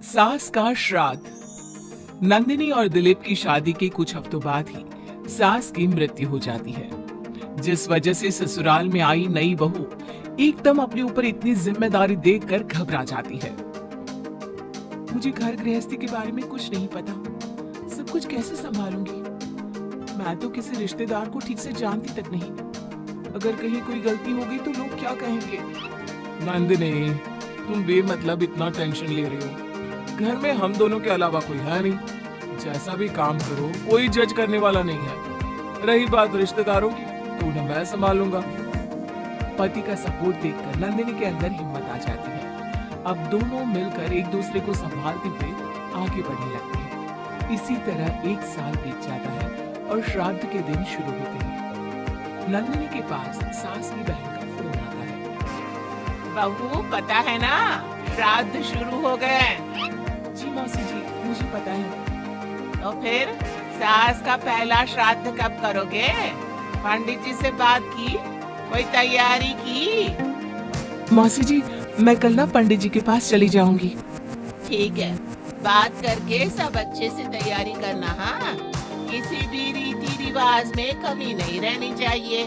सास का श्राद्ध। नंदिनी और दिलीप की शादी के कुछ हफ्तों बाद ही सास की मृत्यु हो जाती है, जिस वजह से ससुराल में आई नई बहू एकदम अपने ऊपर इतनी जिम्मेदारी देखकर घबरा जाती है। मुझे घर गृहस्थी के बारे में कुछ नहीं पता, सब कुछ कैसे संभालूंगी? मैं तो किसी रिश्तेदार को ठीक से जानती तक नहीं। अगर कहीं कोई गलती हो गई तो लोग क्या कहेंगे? नंदिनी, तुम बेमतलब इतना टेंशन ले रही हो। घर में हम दोनों के अलावा कोई है नहीं। जैसा भी काम करो कोई जज करने वाला नहीं है। रही बात रिश्तेदारों की तो उन्हें मैं संभालूंगा। पति का सपोर्ट देखकर नंदिनी के अंदर हिम्मत आ जाती है। अब दोनों मिलकर एक दूसरे को संभालते हुए आगे बढ़ने लगते हैं। इसी तरह 1 साल बीत जाता है और श्राद्ध के दिन शुरू होते हैं। नंदिनी के पास सास की बहन का फोन आता है। बहू, पता है ना, श्राद्ध शुरू हो गए। जी मौसी जी, मुझे पता है। तो फिर सास का पहला श्राद्ध कब करोगे? पंडित जी से बात की? कोई तैयारी की? मौसी जी, मैं कल ना पंडित जी के पास चली जाऊंगी। ठीक है, बात करके सब अच्छे से तैयारी करना। हाँ, किसी भी रीति रिवाज में कमी नहीं रहनी चाहिए।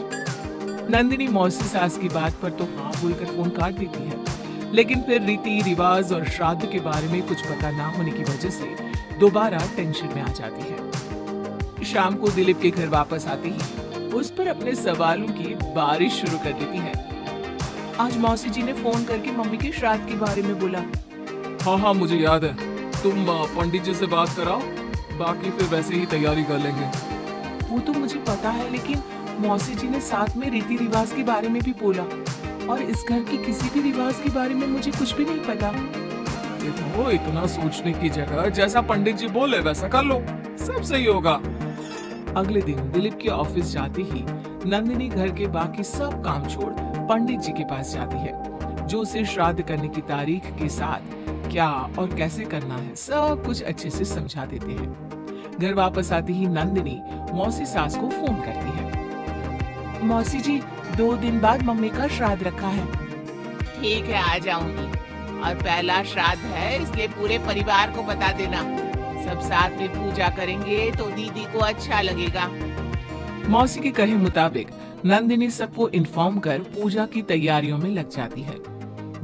नंदिनी मौसी सास की बात पर तो हाँ बोलकर फोन काट देती है, लेकिन फिर रीति रिवाज और श्राद्ध के बारे में कुछ पता ना होने की वजह से दोबारा टेंशन में आ जाती है। शाम को दिलीप के घर वापस आते ही उस पर अपने सवालों की बारिश शुरू कर देती है। आज मौसी जी ने फोन करके मम्मी के श्राद्ध के बारे में बोला। हाँ, मुझे याद है। तुम पंडित जी से बात कराओ, बाकी फिर वैसे ही तैयारी कर लेंगे। वो तो मुझे पता है, लेकिन मौसी जी ने साथ में रीति रिवाज के बारे में भी बोला, और इस घर की किसी भी रिवाज के बारे में मुझे कुछ भी नहीं पता। देखो, इतना सोचने की जगह जैसा पंडित जी बोले वैसा कर लो, सब सही होगा। अगले दिन दिलीप के ऑफिस जाते ही नंदिनी घर के बाकी सब काम छोड़ पंडित जी के पास जाती है, जो उसे श्राद्ध करने की तारीख के साथ क्या और कैसे करना है सब कुछ अच्छे से समझा देते हैं। घर वापस आती ही नंदिनी मौसी सास को फोन करती है। मौसी जी, 2 दिन बाद मम्मी का श्राद्ध रखा है। ठीक है, आ जाऊंगी। और पहला श्राद्ध है, इसलिए पूरे परिवार को बता देना। सब साथ में पूजा करेंगे तो दीदी को अच्छा लगेगा। मौसी के कहे मुताबिक नंदिनी सबको इन्फॉर्म कर पूजा की तैयारियों में लग जाती है।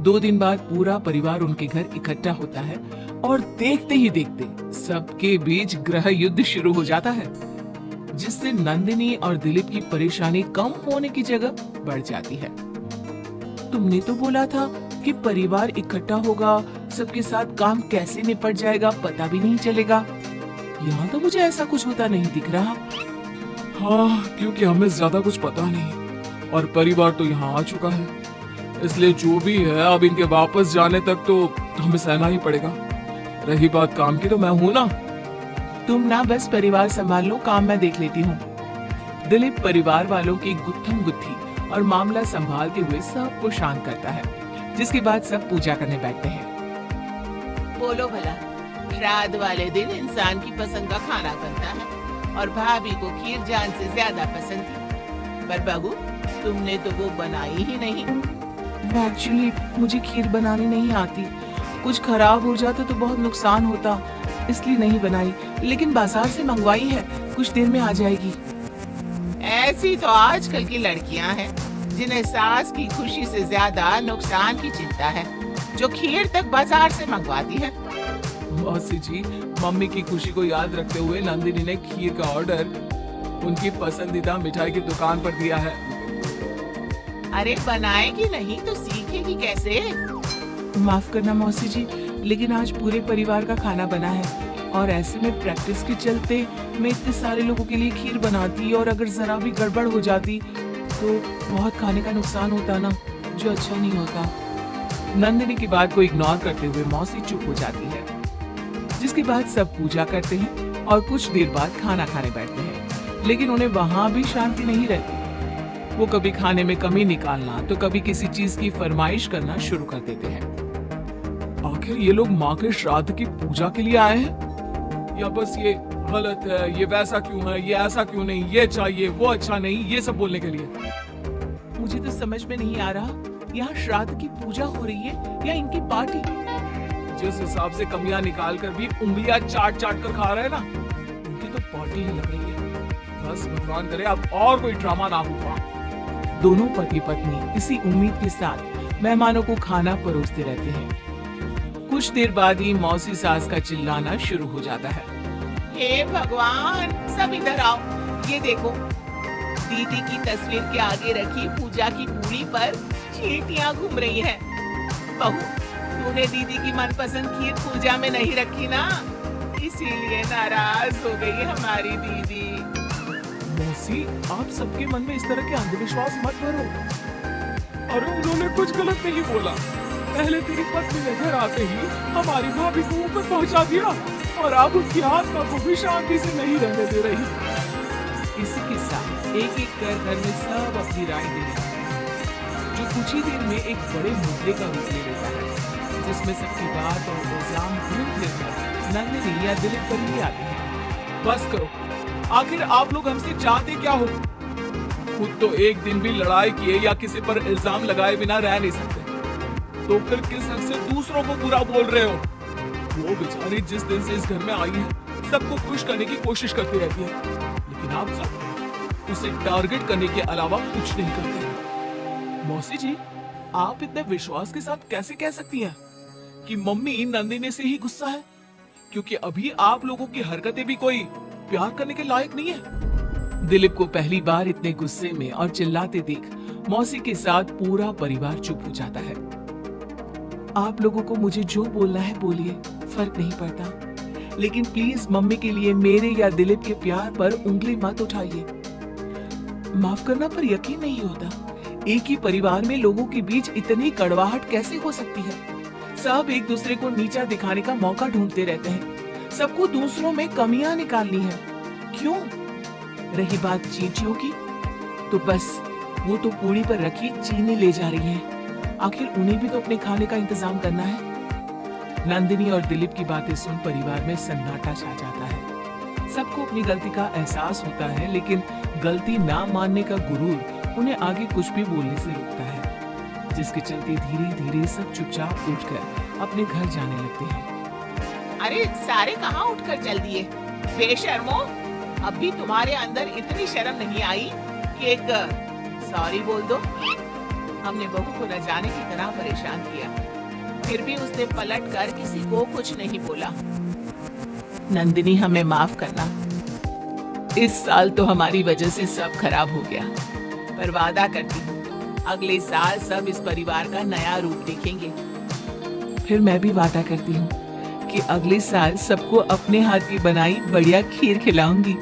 2 दिन बाद पूरा परिवार उनके घर इकट्ठा होता है और देखते ही देखते सबके बीच गृह युद्ध शुरू हो जाता है, जिससे नंदिनी और दिलीप की परेशानी कम होने की जगह बढ़ जाती है। तुमने तो बोला था कि परिवार इकट्ठा होगा, सबके साथ काम कैसे निपट जाएगा पता भी नहीं चलेगा। यहाँ तो मुझे ऐसा कुछ होता नहीं दिख रहा। हाँ, क्योंकि हमें ज्यादा कुछ पता नहीं और परिवार तो यहाँ आ चुका है, इसलिए जो भी है अब इनके वापस जाने तक तो हमें सहना ही पड़ेगा। रही बात काम की, तो मैं हूँ ना। तुम ना बस परिवार संभाल लो, काम मैं देख लेती हूँ। दिलीप परिवार वालों की गुत्थम गुत्थी और मामला संभालते हुए सबको शांत करता है, जिसके बाद सब पूजा करने बैठते हैं। बोलो भला, श्राद्ध वाले दिन इंसान की पसंद का खाना बनता है और भाभी को खीर जान से ज्यादा पसंद थी, पर बहू तुमने तो वो बनाई ही नहीं। एक्चुअली मुझे खीर बनानी नहीं आती, कुछ खराब हो जाता तो बहुत नुकसान होता, इसलिए नहीं बनाई, लेकिन बाजार से मंगवाई है, कुछ देर में आ जाएगी। ऐसी तो आजकल की लड़कियां हैं, जिन्हें सास की खुशी से ज्यादा नुकसान की चिंता है, जो खीर तक बाजार से मंगवाती है। मौसी जी, मम्मी की खुशी को याद रखते हुए नंदिनी ने खीर का ऑर्डर उनकी पसंदीदा मिठाई की दुकान पर दिया है। अरे बनाएगी नहीं तो सीखेगी कैसे? माफ करना मौसी जी, लेकिन आज पूरे परिवार का खाना बना है और ऐसे में प्रैक्टिस के चलते मैं इतने सारे लोगों के लिए खीर बनाती और अगर जरा भी गड़बड़ हो जाती तो बहुत खाने का नुकसान होता ना, जो अच्छा नहीं होता। नंदिनी की बात को इग्नोर करते हुए मौसी चुप हो जाती है, जिसके बाद सब पूजा करते हैं और कुछ देर बाद खाना खाने बैठते हैं, लेकिन उन्हें वहाँ भी शांति नहीं रहती। वो कभी खाने में कमी निकालना तो कभी किसी चीज की फरमाइश करना शुरू कर देते हैं। आखिर ये लोग माँ के श्राद्ध की पूजा के लिए आए हैं या बस ये गलत है, ये वैसा क्यों है, ये ऐसा क्यों नहीं, ये चाहिए वो अच्छा नहीं, ये सब बोलने के लिए? मुझे तो समझ में नहीं आ रहा, यहाँ श्राद्ध की पूजा हो रही है या इनकी पार्टी। जिस हिसाब से कमियां निकाल कर भी उंगलियां चाट चाट कर खा रहे हैं ना, उनकी तो पॉटी ही लग रही है। बस भगवान करे अब और कोई ड्रामा ना हो। दोनों पति पत्नी इसी उम्मीद के साथ मेहमानों को खाना परोसते रहते हैं। कुछ देर बाद ही मौसी सास का चिल्लाना शुरू हो जाता है। हे भगवान, सब इधर आओ। ये देखो, दीदी की तस्वीर के आगे रखी पूजा की पूरी पर चींटियां घूम रही हैं। बहू, तूने दीदी की मनपसंद खीर पूजा में नहीं रखी ना, इसीलिए नाराज हो गई हमारी दीदी। मौसी, आप सबके मन में इस तरह के अंधविश्वास मत भरो। अरे उन्होंने कुछ गलत नहीं बोला। पहले तेरी पत्नी ने घर आते ही हमारी भाभी को ऊपर पहुंचा दिया और अब उनकी आत्मा को भी शांति से नहीं रहने दे रही। इसी के साथ एक एक कर घर में सब अपनी राय दे रहे हैं, जो कुछ ही देर में एक बड़े मुद्दे का रूप ले लेता है, जिसमें सबकी बात और इल्जाम घूम फिर कर नंदिनी या दिलीप पर ही आते हैं। बस करो, आखिर आप लोग हमसे चाहते क्या हो? खुद तो एक दिन भी लड़ाई किए या किसी पर इल्जाम लगाए बिना रह नहीं सकते, तो फिर किस हद से दूसरों को बुरा बोल रहे हो? वो बेचारी जिस दिन से इस घर में आई है, सबको खुश करने की कोशिश करती रहती है, लेकिन आप सब उसे टारगेट करने के अलावा कुछ नहीं करते। मौसी जी, आप इतने विश्वास के साथ कैसे कह सकती हैं कि मम्मी नंदिनी से ही गुस्सा है? क्योंकि अभी आप लोगों की हरकतें भी कोई प्यार करने के लायक नहीं है। दिलीप को पहली बार इतने गुस्से में और चिल्लाते देख मौसी के साथ पूरा परिवार चुप हो जाता है। आप लोगों को मुझे जो बोलना है बोलिए, फर्क नहीं पड़ता, लेकिन प्लीज मम्मी के लिए मेरे या दिलीप के प्यार पर उंगली मत उठाइए। माफ करना पर यकीन नहीं होता, एक ही परिवार में लोगों के बीच इतनी कड़वाहट कैसे हो सकती है? सब एक दूसरे को नीचा दिखाने का मौका ढूंढते रहते हैं, सबको दूसरों में कमियां निकालनी है। क्यों? रही बात चींटियों की, तो बस वो तो पूरी पर रखी चीनी ले जा रही है, आखिर उन्हें भी तो अपने खाने का इंतजाम करना है। नंदिनी और दिलीप की बातें सुन परिवार में सन्नाटा छा जाता है। सबको अपनी गलती का एहसास होता है, लेकिन गलती ना मानने का गुरूर उन्हें आगे कुछ भी बोलने से रोकता है, जिसके चलते धीरे धीरे सब चुपचाप उठकर अपने घर जाने लगते हैं। अरे सारे कहाँ उठकर चल दिए? बेशर्मो, अब भी तुम्हारे अंदर इतनी शर्म नहीं आई कि एक सॉरी बोल दो? हमने बहू को न जाने की तरह परेशान किया, फिर भी उसने पलट कर किसी को कुछ नहीं बोला। नंदिनी, हमें माफ करना, इस साल तो हमारी वजह से सब खराब हो गया, पर वादा करती हूँ अगले साल सब इस परिवार का नया रूप देखेंगे। फिर मैं भी वादा करती हूँ कि अगले साल सबको अपने हाथ की बनाई बढ़िया खीर खिलाऊंगी।